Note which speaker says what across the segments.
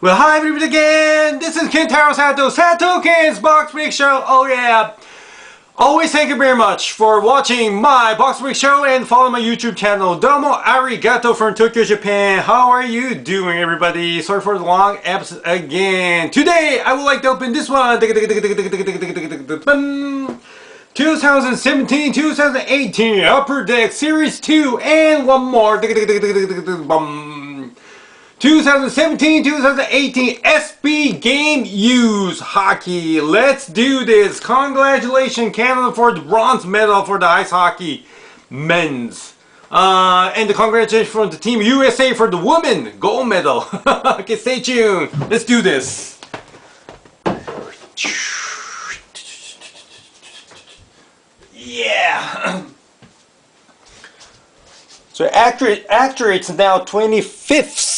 Speaker 1: Well, hi everybody again. This is Kentaro Sato, SATOKEN'S Box Break Show. Oh yeah. Always thank you very much for watching my Box Break Show and follow my YouTube channel. Domo arigato from Tokyo, Japan. How are you doing, everybody? Sorry for the long apps again. Today, I would like to open this one. 2017-2018 Upper Deck Series 2 and one more. 2017-2018 SP Game Use Hockey. Let's do this. Congratulations, Canada, for the bronze medal for the ice hockey men's. And the congratulations for the Team USA for the women gold medal. Okay, stay tuned. Let's do this. Yeah. So actually it's now 25th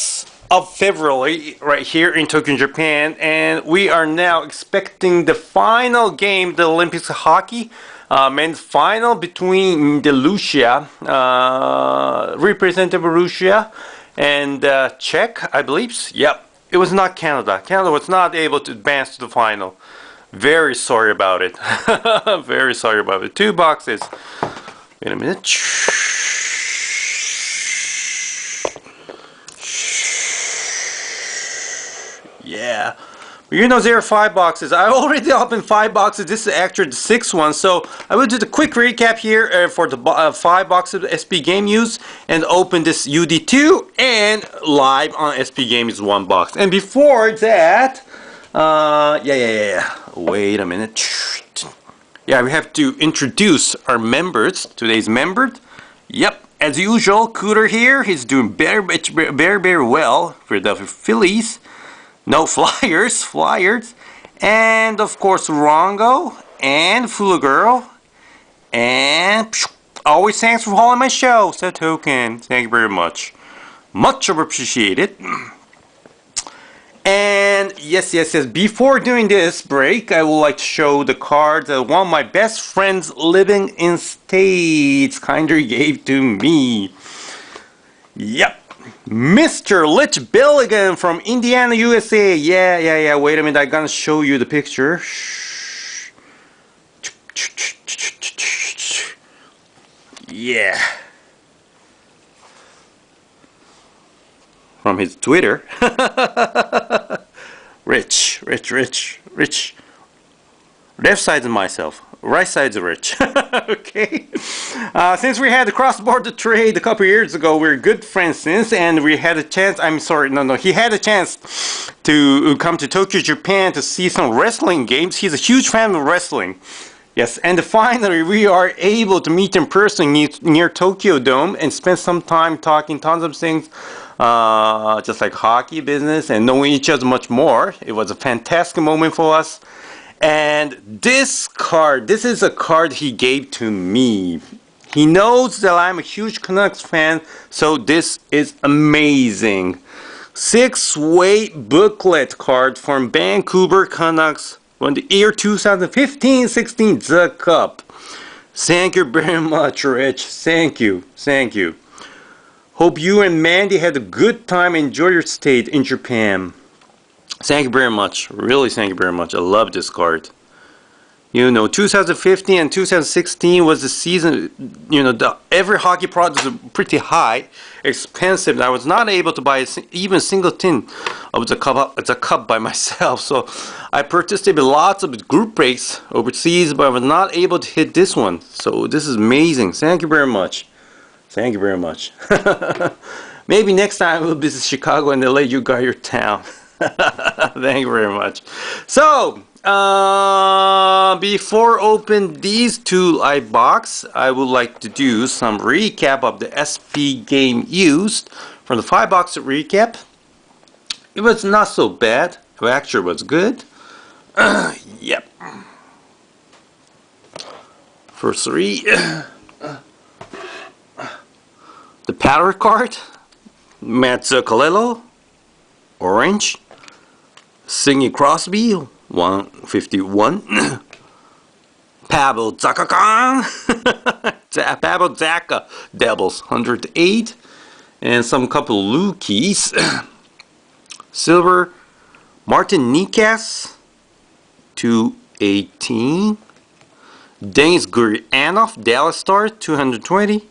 Speaker 1: of February right here in Tokyo, Japan, and we are now expecting the final game, the Olympics hockey men's final between the Russia, representative of Russia, and Czech, I believe. Yep, it was not Canada. Canada was not able to advance to the final. Very sorry about it. Very sorry about it. 2 boxes. Wait a minute. Yeah, you know there are 5 boxes. I already opened 5 boxes. This is actually the 6th one, so I will do the quick recap here for the 5 boxes of SP Game Use and open this UD2 and live on SP Game Use 1 box. And before that, wait a minute. Yeah, we have to introduce our members. Today's member. Yep, as usual, Cooter here. He's doing very well for the Phillies. No Flyers, and of course Rongo, and Fula Girl, and always thanks for following my show, SATOKEN. Thank you very much. Much appreciated. And yes, before doing this break, I would like to show the cards that one of my best friends living in States kindly gave to me. Yep. Mr. Lich Billigan from Indiana, USA. Yeah. Wait a minute, I'm gonna show you the picture. Yeah. From his Twitter. Rich. Left side's myself. Right side's Rich. Okay. Since we had the cross-border trade a couple years ago, we're good friends since, and we had a chance. He had a chance to come to Tokyo, Japan to see some wrestling games. He's a huge fan of wrestling. Yes, and finally we are able to meet in person near Tokyo Dome and spend some time talking tons of things, just like hockey, business, and knowing each other much more. It was a fantastic moment for us. And this card, this is a card he gave to me. He knows that I'm a huge Canucks fan, so this is amazing. 6-weight booklet card from Vancouver Canucks from the year 2015-16 The Cup. Thank you very much, Rich. Thank you. Hope you and Mandy had a good time. Enjoy your stay in Japan. Thank you very much. Really, thank you very much. I love this card. You know, 2015 and 2016 was the season, you know, every hockey product was pretty high, expensive. I was not able to buy even a single tin of the cup by myself. So I participated in lots of group breaks overseas, but I was not able to hit this one. So this is amazing. Thank you very much. Thank you very much. Maybe next time we'll visit Chicago and they'll let you guard your town. Thank you very much. So, before open these 2 live box, I would like to do some recap of the SP Game Used from the 5 box recap. It was not so bad. It actually was good. Yep. First 3. The Power card. Matt Zuccolello. Orange. Sidney Crosby, 151. Pavel Zacha. Pavel Zacha Devils, 108. And some couple Lukis. Silver, Martin Nikas, 218. Denis Gurianov, Dallas Stars, 220.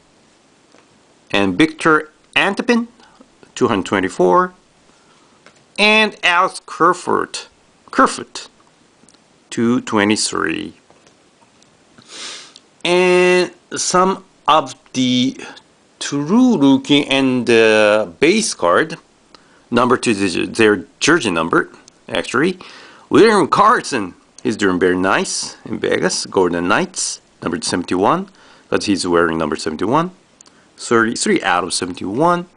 Speaker 1: And Victor Antipin, 224. And Alex Kerfoot, 223. And some of the true rookie and the base card, number 2, their jersey number, actually. William Carlson, he's doing very nice in Vegas. Golden Knights, number 71, but he's wearing number 71. 33 out of 71.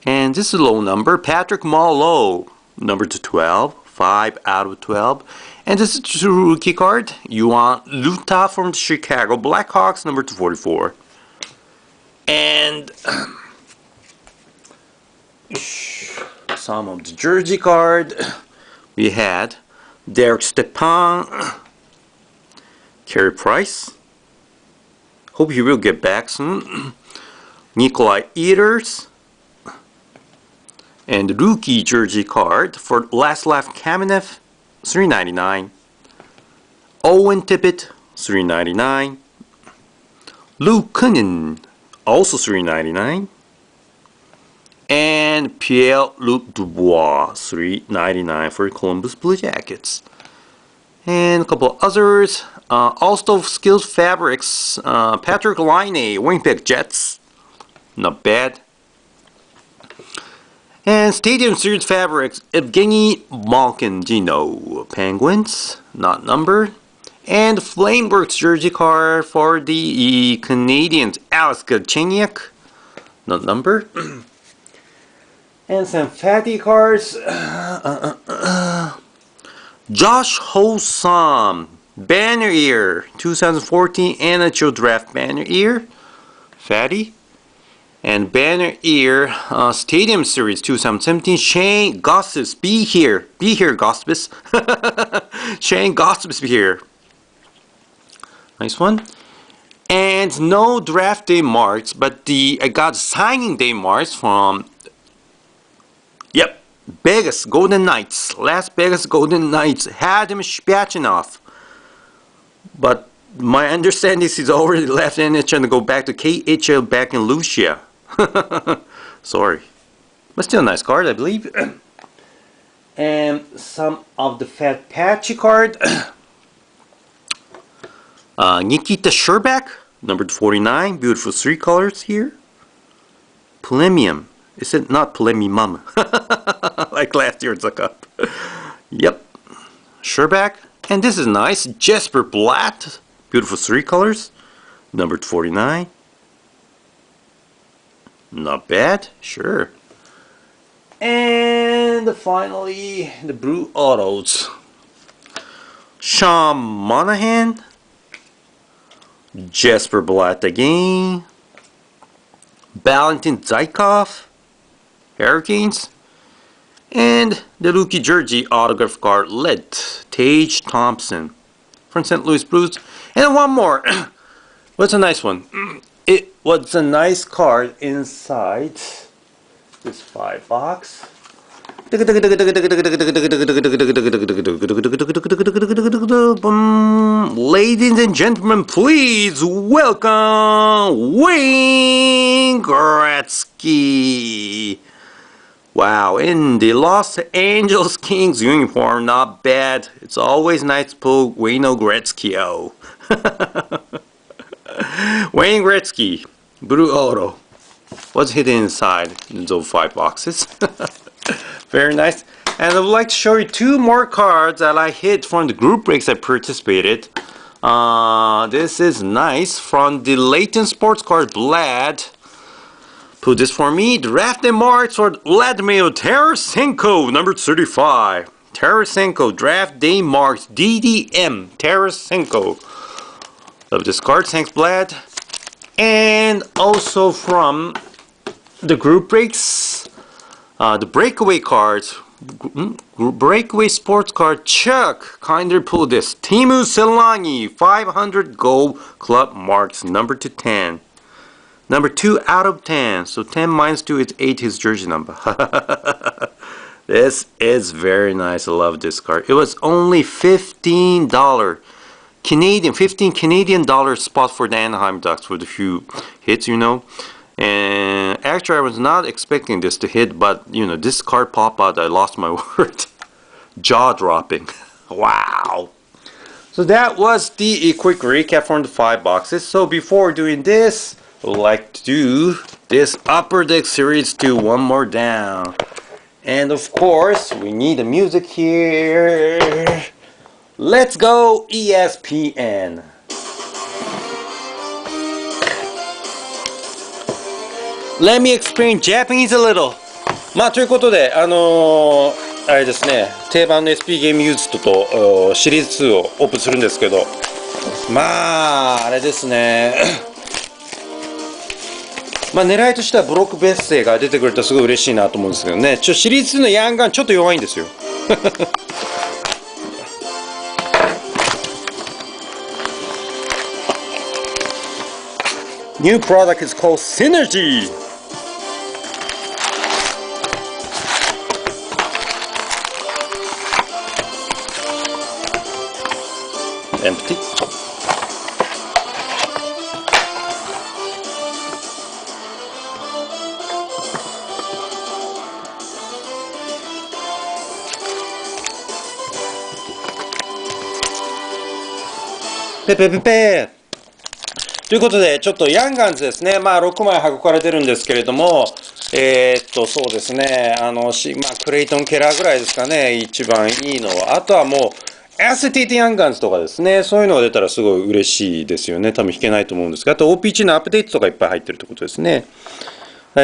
Speaker 1: And this is a low number. Patrick Marleau, number 12, 5 out of 12. And this is a true rookie card. Yuan Luta from the Chicago Blackhawks, number 244. And some of the jersey card, we had Derek Stepan, Carey Price. Hope he will get back soon. Nikolai Ehlers. And the rookie jersey card for Last-Lav Kamenev, $3.99. Owen Tippett, $3.99. Luke Kunin, also $3.99. And Pierre-Luc Dubois, $3.99 for Columbus Blue Jackets. And a couple of others. Also Skills Fabrics, Patrick Laine, Winnipeg Jets. Not bad. And Stadium Series Fabrics, Evgeny Malkin Gino, Penguins, not numbered. And Flameworks jersey card for the Canadians, Alex Galchenyuk, not numbered. And some fatty cards. Josh Hosam, Banner Year, 2014 NHL Draft Banner Year, fatty. And Banner Year Stadium Series 2017, Shane Gostis, be here Gostis. Shane Gostis, be here. Nice one. And no draft day marks, but I got signing day marks from Vegas Golden Knights. Las Vegas Golden Knights, Adam Spachinov. But my understanding is he's already left NHL to go back to KHL back in Lucia. Sorry. But still a nice card, I believe. And some of the fat patchy card. Nikita Sherbak, number 49. Beautiful 3 colors here. Premium. Is it not Premium? Like last year's Cup. Yep. Sherbak. And this is nice. Jesper Blatt. Beautiful 3 colors. Number 49. Not bad. Sure. And finally, the Blue Autos. Sean Monahan. Jesper Blatt again. Valentin Zykov. Hurricanes. And the rookie jersey autograph card led Tage Thompson from St. Louis Blues. And one more. What's a nice one? It was a nice card inside this 5 box. Ladies and gentlemen, please welcome Wayne Gretzky. Wow, in the Los Angeles Kings uniform, not bad. It's always nice to pull Wayne Gretzky out. Wayne Gretzky, Blue Auto. What's hidden inside those 5 boxes? Very nice. And I would like to show you 2 more cards that I hit from the group breaks I participated. This is nice from the Layton Sports Card Vlad. Put this for me. Draft and marks for Vladimir Tarasenko, number 35. Tarasenko, draft day marks, DDM, Tarasenko. Love this card, thanks Vlad. And also from the group breaks, the breakaway cards, breakaway sports card, Chuck, kinder pull this. Teemu Selanne, 500 gold club marks, number to 10. Number 2 out of 10. So 10 minus 2 is 8, his jersey number. This is very nice. I love this card. It was only $15 Canadian, 15 Canadian dollars spot for the Anaheim Ducks with a few hits, And actually, I was not expecting this to hit, but this card popped out. I lost my word. Jaw dropping. Wow. So that was the quick recap from the 5 boxes. So before doing this, I would like to do this Upper Deck Series 2 one more down. And of course, we need the music here. Let's go ESPN. Let me explain Japanese a little. ということで、あれですね、定番の SP ゲームユーズとシリーズ2をオープンするんですけど、あれですね。狙いとしてはブロック別姓が出てくるとすごい嬉しいなと思うんですけどね。シリーズ2のヤンガンちょっと弱いんですよ。New product is called Synergy. Empty. Pepe. ということで、ちょっとヤンガンズですね。6枚運ばれてるんですけれども、そうですね。クレイトン・ケラーぐらいですかね。一番いいのは。あとはもう、アセティティヤンガンズとかですね。そういうのが出たらすごい嬉しいですよね。多分弾けないと思うんですが。あと OPG のアップデートとかいっぱい入ってるってことですね。バ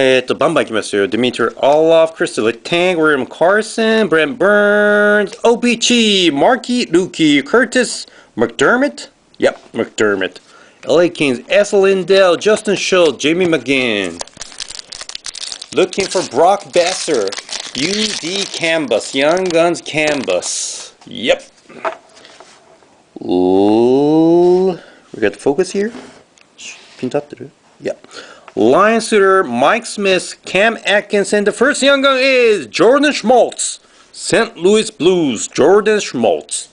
Speaker 1: ンバンいきますよ。Dmitry Orlov, Crystal Letang, William Carson, Brent Burns, OPG, Marky Lukey, Curtis McDermott. Yep, McDermott. LA Kings, Essa Lindell, Justin Schultz, Jamie McGinn. Looking for Brock Besser, UD Canvas, Young Guns Canvas. Yep. We got the focus here. Yeah. Lions Suitor, Mike Smith, Cam Atkinson. The first Young Gun is Jordan Schmaltz. St. Louis Blues, Jordan Schmaltz.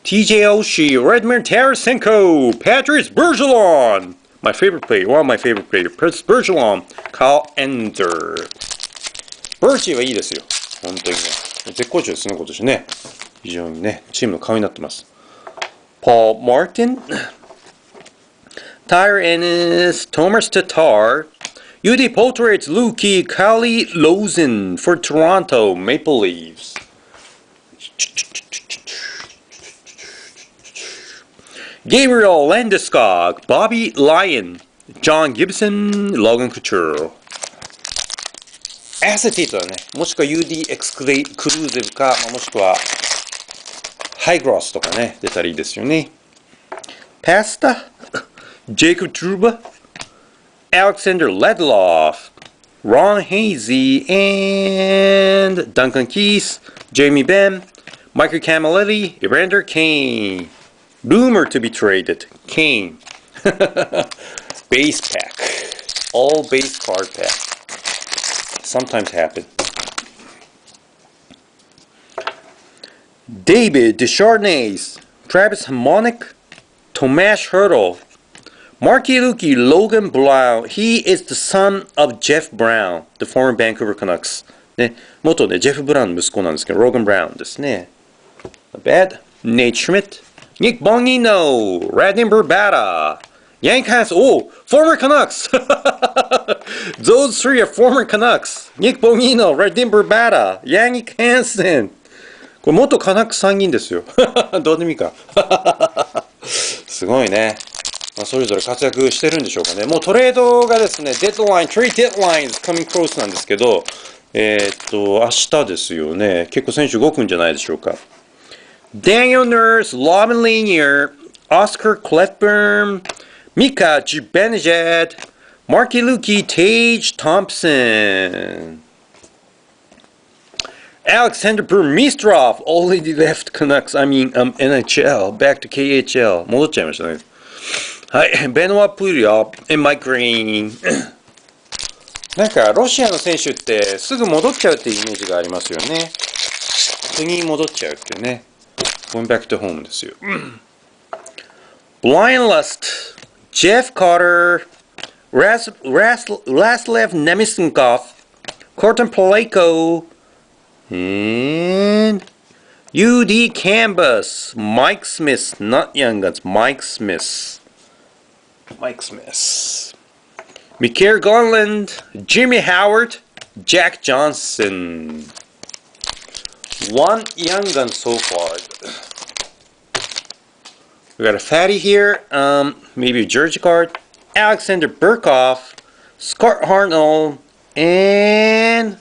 Speaker 1: TJ Oshie, Redmond Tarasenko, Patrice Bergeron, my favorite player, one of my favorite players, Patrice Bergeron, Kyle Ender. バーチーはいいですよ。本当にね。絶好調ですね、今年ね。非常にね、チームの顔になってます。Paul Martin, Tyler Ennis, Thomas Tatar, UD Portraits, Lukey, Kali Lozen for Toronto Maple Leafs. Gabriel Landeskog, Bobby Lyon, John Gibson, Logan Couture. アセティとはね、もしくは UD エクスクルーゼブか、もしくはハイグロスとかね、出たらいいですよね。パスタ、Jacob Trouba, Alexander Ledloff, Ron Hazy, and Duncan Keith, Jamie Benn, Michael Camilletti, Evander Kane. Rumored to be traded. Kane. Base pack. All base card pack. Sometimes happen. David Descharnais. Travis Harmonic. Tomasz Hertl. Marky Lukey. Logan Brown. He is the son of Jeff Brown, the former Vancouver Canucks. ね、元ね、ジェフ・ブラウンの息子なんですけど、ローガン・ブラウンですね。Not bad. Nate Schmidt.Nick Bongino, Radim Burbata, Yank Hans, former Canucks. Those three are former Canucks. Nick Bongino, Radim Burbata, Yank Hansen. これ元カナック3人ですよ。どうでもいいか。すごいね。それぞれ活躍してるんでしょうかね。もうトレードがですね、トレードデッドライン is coming close なんですけど、明日ですよね。結構選手動くんじゃないでしょうか。Daniel Nurse, Loman Lanier, Oscar Clefburn, Mika Zibanejad, Marky Lukey, Tage Thompson, Alexander Burmistrov, only left Canucks, NHL, back to KHL. 戻っちゃいましたね。はい、Benoit Pouliot and Mike Green. なんかロシアの選手ってすぐ戻っちゃうっていうイメージがありますよね。次に戻っちゃうってね。Going back to home ですよ。Blind Lust, Jeff Carter, Raslev Nemesnikov, Korton Paleko, and UD Canvas, Mike Smith, not Young Guns, Mike Smith. Mikael Garland, Jimmy Howard, Jack Johnson. One Young Gun so far. We got a fatty here, maybe a jersey card. Alexander Burkhoff, Scott Hartnell, and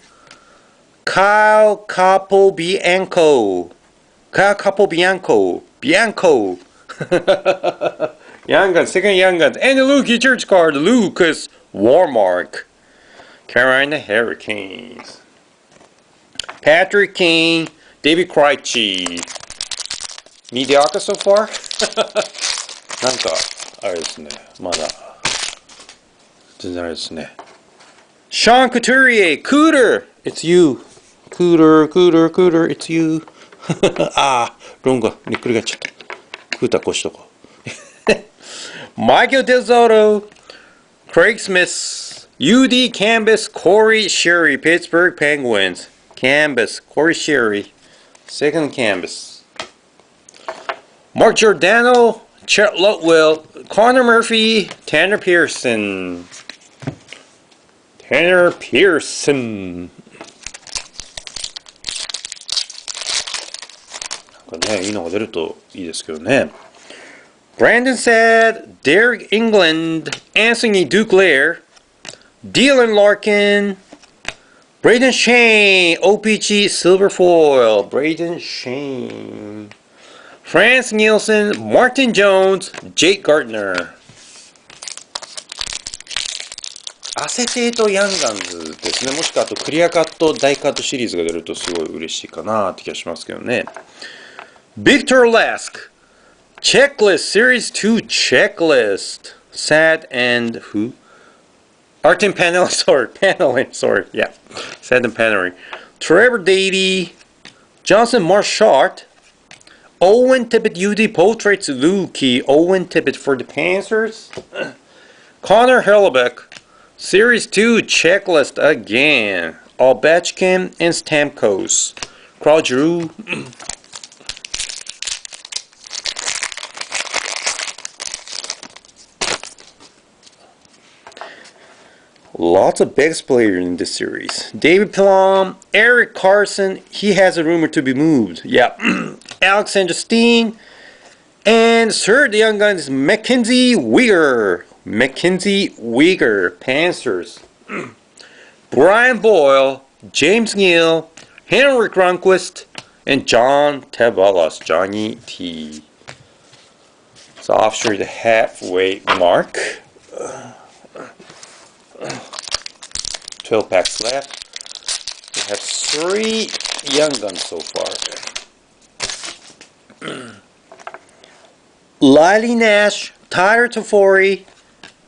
Speaker 1: Kyle Capobianco. Bianco. Young Guns, second Young Guns, and the Lukey Church card, Lucas Warmark. Carolina Hurricanes. Patrick Kane, David Krejci. Mediocre so far? なんか、あれですね。まだ。全然あれですね。Sean Couturier, Cooter, it's you. Cooter, it's you. ああ、ロングが寝っくり返っちゃった。クーター越しとこう。Michael Del Zotto, Craig Smith, UD Canvas, Corey Sherry, Pittsburgh Penguins. Canvas, Corey Sherry, second canvas. Mark Giordano, Chet Lutwell, Connor Murphy, Tanner Pearson.なんかね、いいのが出るといいですけどね。Brandon Saad, Derek England, Anthony Duclair, Dylan Larkin, Braden Shane, OPG Silver Foil, Braden Shane, France Nielsen, Martin Jones, Jake Gardner. アセテートヤンガンズですね。もしくはあとクリアカット、ダイカットシリーズが出るとすごい嬉しいかなって気がしますけどね。Victor Lask, Checklist, Series 2 Checklist, Sad and who? Artem Paneling, sorry, yeah. Sad and Paneling. Trevor Datey, Johnson Marchart, Owen Tippett UD Portraits Lukey, Owen Tippett for the Panthers. Connor Hellebuck, Series 2 Checklist again. Ovechkin and Stamkos. Claude Giroux. Lots of best players in this series. David Plum, Eric Carson, he has a rumor to be moved. Yeah. Alexander Steen. And third young gun is Mackenzie Weegar, Panthers. Brian Boyle, James Neal, Henrik Gronquist, and John Tavares, Johnny T. So after the halfway mark. 12 packs left. We have 3 young guns so far. Lily Nash, Tyler Toffoli,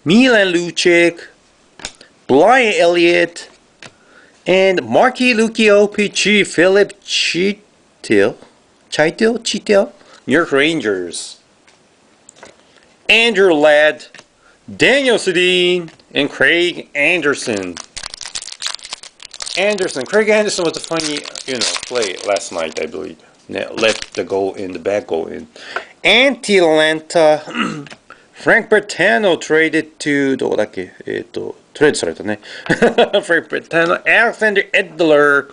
Speaker 1: Milan Lucic, Brian Elliott, and Marky Lukio PG, Philip Chitil, New York Rangers. Andrew Ladd, Daniel Sedin, and Craig Anderson. Craig Anderson was a funny, play last night, I believe. Let the goal in, the back goal in. Anti-Atlanta, Frank Bertano traded to, どこだっけトレードされたね。Frank Bertano, Alexander Edler,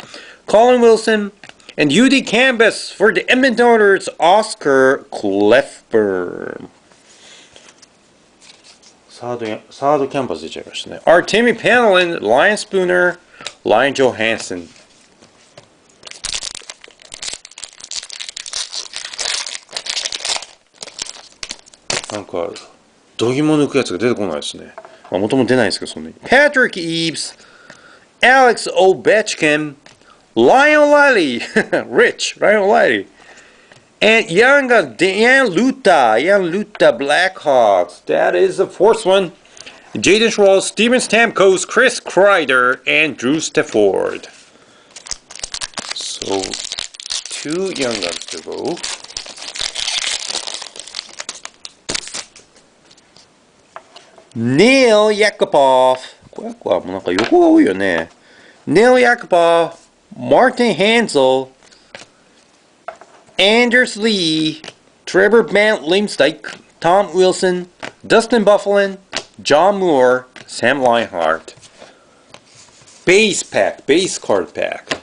Speaker 1: Colin Wilson, and UD Canvas for the Edmonton Oilers, Oscar Klefbom. サードキャンパス出ちゃいましたね。Artemi Panelin, Lion Spooner, Lion Johansson. なんか、どぎも抜くやつが出てこないですね。まあ、元も出ないですけど、そんなに。Patrick Eves, Alex Ovechkin, Ryan O'Reilly, Ryan O'Reilly. And young Jan Luta, Blackhawks. That is the fourth one. Jaden Schwartz, Steven Stamkos, Chris Kreider, and Drew Stafford. So, 2 young guns to go. Neil Yakupov. これはもうなんか横が多いよね。Neil Yakupov, Martin Hansel, Anders Lee, Trevor Van Limstyke, Tom Wilson, Dustin Bufflin, John Moore, Sam Leinhart. Base pack, base card pack.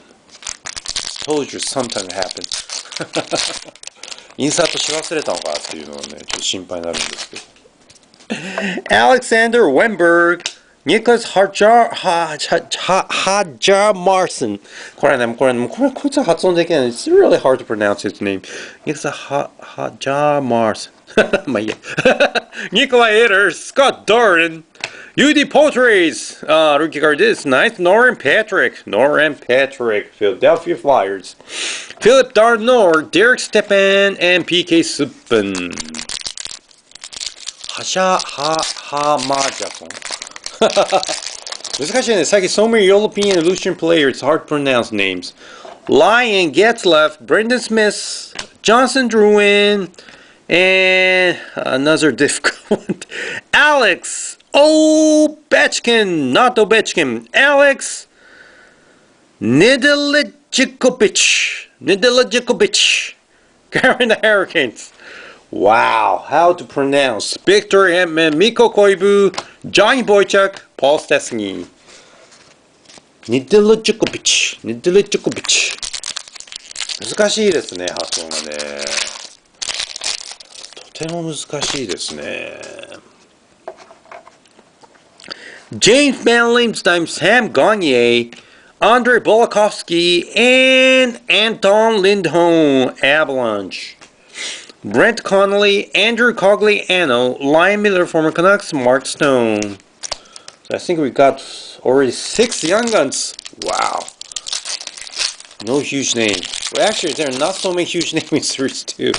Speaker 1: Told you sometimes happens. インサートし忘れたのかっていうのはね、ちょっと心配になるんですけど。Alexander Wennberg, Nicholas Hajar-Marson. これこいつは発音できない。It's really hard to pronounce his name. Nicholas Hajar-Marson. まあいいや。Nikolai Ehlers, Scott Doran, UD Portrays, rookie card is nice. Noren Patrick, Philadelphia Flyers. Philip Darnor, Derek Stepan, and PK Subban. マジャソン。難しいね。最近 so many European and Lucian players, it's hard to pronounce names. Ryan Getzlaf, Brendan Smith, Johnson Druin, and another difficult one. Alex Ovechkin, not Ovechkin. Alex Nedeljkovic, Carolina Hurricanes. Wow, how to pronounce? Victor Hedman, Mikko Koivu, Johnny Boychuk, Paul Stastny. Nedeljkovic. 難しいですね、発音がね。とても難しいですね。James Van Limstein, Sam Gagner, Andrei Bolakovsky, and Anton Lindholm, Avalanche. Brent Connolly, Andrew Cogliano, Lion Miller, former Canucks, Mark Stone. So I think we got already 6 young guns. Wow. No huge name. Well, actually, there are not so many huge names in series 2.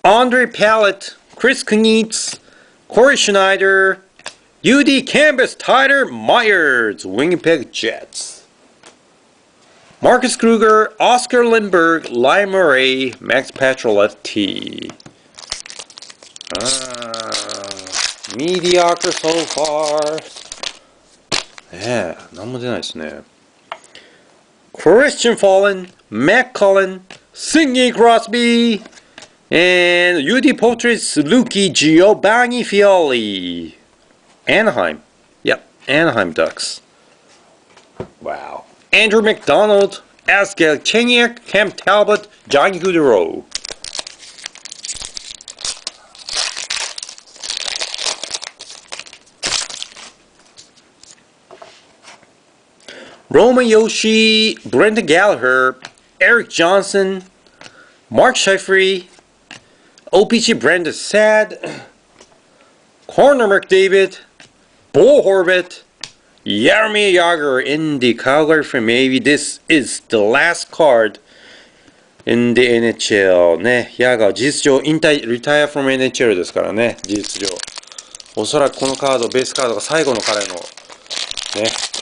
Speaker 1: Andre Pallet, Chris Knitz, Corey Schneider, UD Canvas, Tyler Myers, Winnipeg Jets. Marcus Kruger, Oscar Lindbergh, Lai Murray, Max Pacioretty T. Mediocre so far. Yeah, 何も出ないですね。Christian Fallen, Matt Cullen, Sidney Crosby, and UD Portraits, Luki Giovanni Fioli. Anaheim. Yep, Anaheim Ducks. Wow. Andrew McDonald, Askel Cheniak, Cam Talbot, Johnny Gaudreau. Roman Yoshi, Brendan Gallagher, Eric Johnson, Mark Scheifele, OPG Brandon Sad, Connor McDavid, Bo Horvat, Jaromir Jagr in the Calgary for maybe this is the last card in the NHL ね。ヤガー事実上引退、リタイア from NHL ですからね、事実上。おそらくこのカード、ベースカードが最後の彼のね、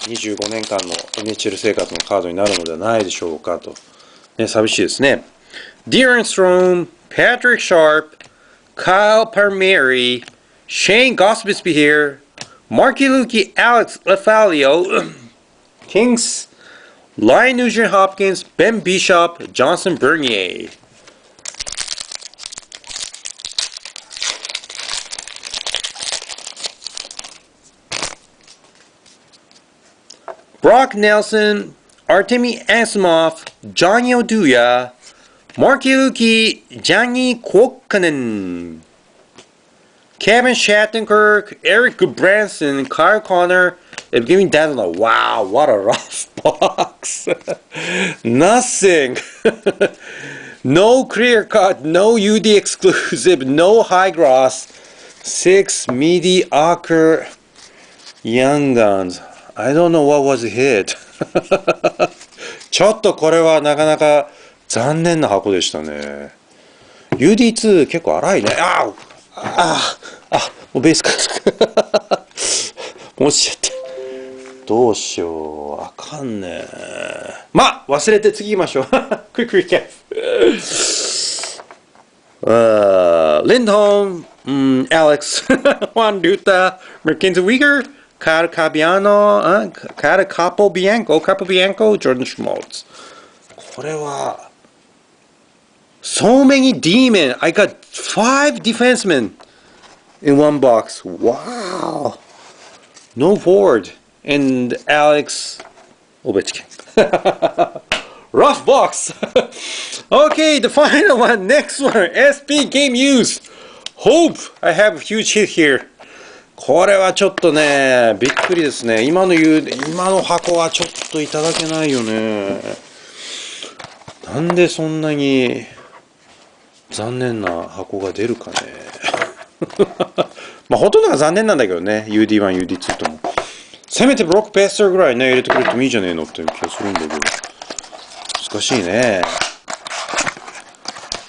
Speaker 1: 25年間の NHL 生活のカードになるのではないでしょうかと。ね、寂しいですね。Darren Strome, Patrick Sharp, Kyle Palmieri, Shane Gostisbehere here, Marky Lukey, Alex Lafalio, Kings, Ryan Nugent Hopkins, Ben Bishop, Johnson Bernier. Brock Nelson, Artemi Asimov, Johnny Oduya, Marky Lukey, Johnny Kuokkanen. Kevin Shattenkirk, Eric Goodbranson, Kyle Connor, Evgeny Dadonov. Wow, what a rough box. Nothing. No clear cut, no UD exclusive, no high gross. 6 mediocre young guns. I don't know what was hit. ちょっとこれはなかなか残念な箱でしたね。UD2 結構荒いね。もうベースか。落ちちゃった。どうしよう。あかんね。まあ、忘れて次行きましょう。Quick recap. Lindholm, Alex, Juan Duta, Merkinza Uyghur, Cara Capobianco, Jordan Schmaltz. これは So many demon. I got 5 defensemen in one box. Wow. No forward. And Alex Ovechkin. Rough box. Okay, the final one. Next one. SP game use. Hope. I have a huge hit here. これはちょっとね、びっくりですね。今の箱はちょっといただけないよね。なんでそんなに残念な箱が出るかね。まあほとんどが残念なんだけどね。UD1、UD2 とも。せめてブロックペースターぐらいね、入れてくれてもいいじゃねえのっていう気がするんだけど。難しいね。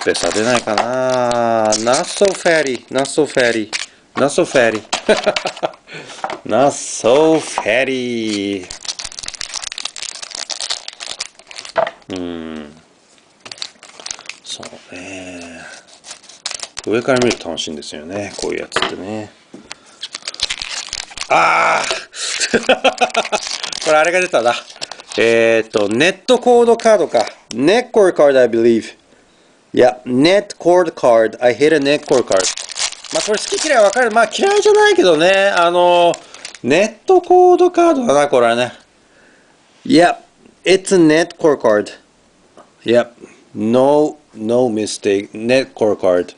Speaker 1: ペースター出ないかな。Not so fatty, not so fatty, not so fatty. Not so fatty. そうね。上から見ると楽しいんですよね。こういうやつってね。ああこれあれが出たな。ネットコードカードか。Net cord card, I believe. Yeah, net cord card. I hit a net cord card. まあこれ好き嫌い分かる。まあ嫌いじゃないけどね。ネットコードカードだな、これはね。Yep, it's a net cord card. Yep, no mistake. Net cord card.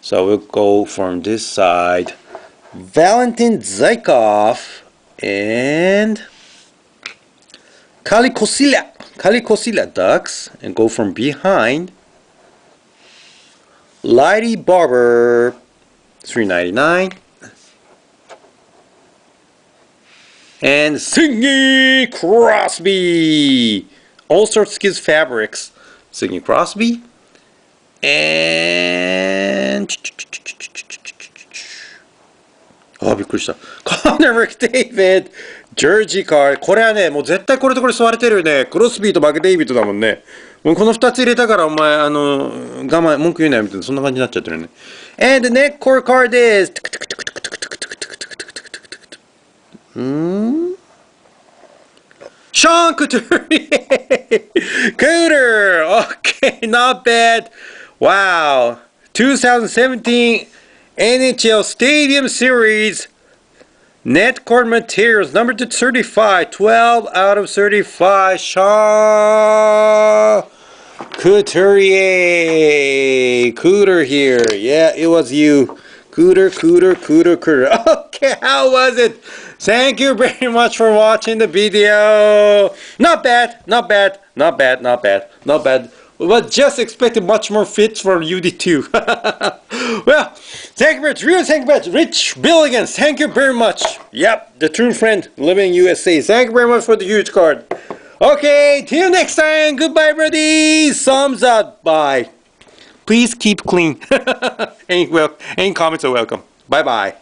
Speaker 1: So we'll go from this side. Valentin Zykov and Kali Kosila Ducks, and go from behind. Lighty Barber, $3.99, and Sidney Crosby, All Sorts Skills Fabrics, Sidney Crosby, and あ、びっくりした。Connor McDavid、ジャージーカー。これはね、もう絶対これとこれ吸われてるよね。クロスビーとマクデイビッドだもんね。もうこの2つ入れたからお前、文句言うなよみたいな、そんな感じになっちゃってるね。And the next core card is... Sean Couturier! Cooter! Okay, not bad. Wow. 2017 NHL Stadium Series Net Cord Materials number to 35, 12 out of 35. Sean Couturier. Cooter here. Yeah, it was you. Cooter. Okay, how was it? Thank you very much for watching the video. Not bad. But just expected much more fits from UD2. Well, thank you very much. Real thank you very much. Rich Billigans, thank you very much. Yep, the true friend living in USA. Thank you very much for the huge card. Okay, till next time. Goodbye, buddy. Thumbs up. Bye. Please keep clean. Any comments are welcome. Bye-bye.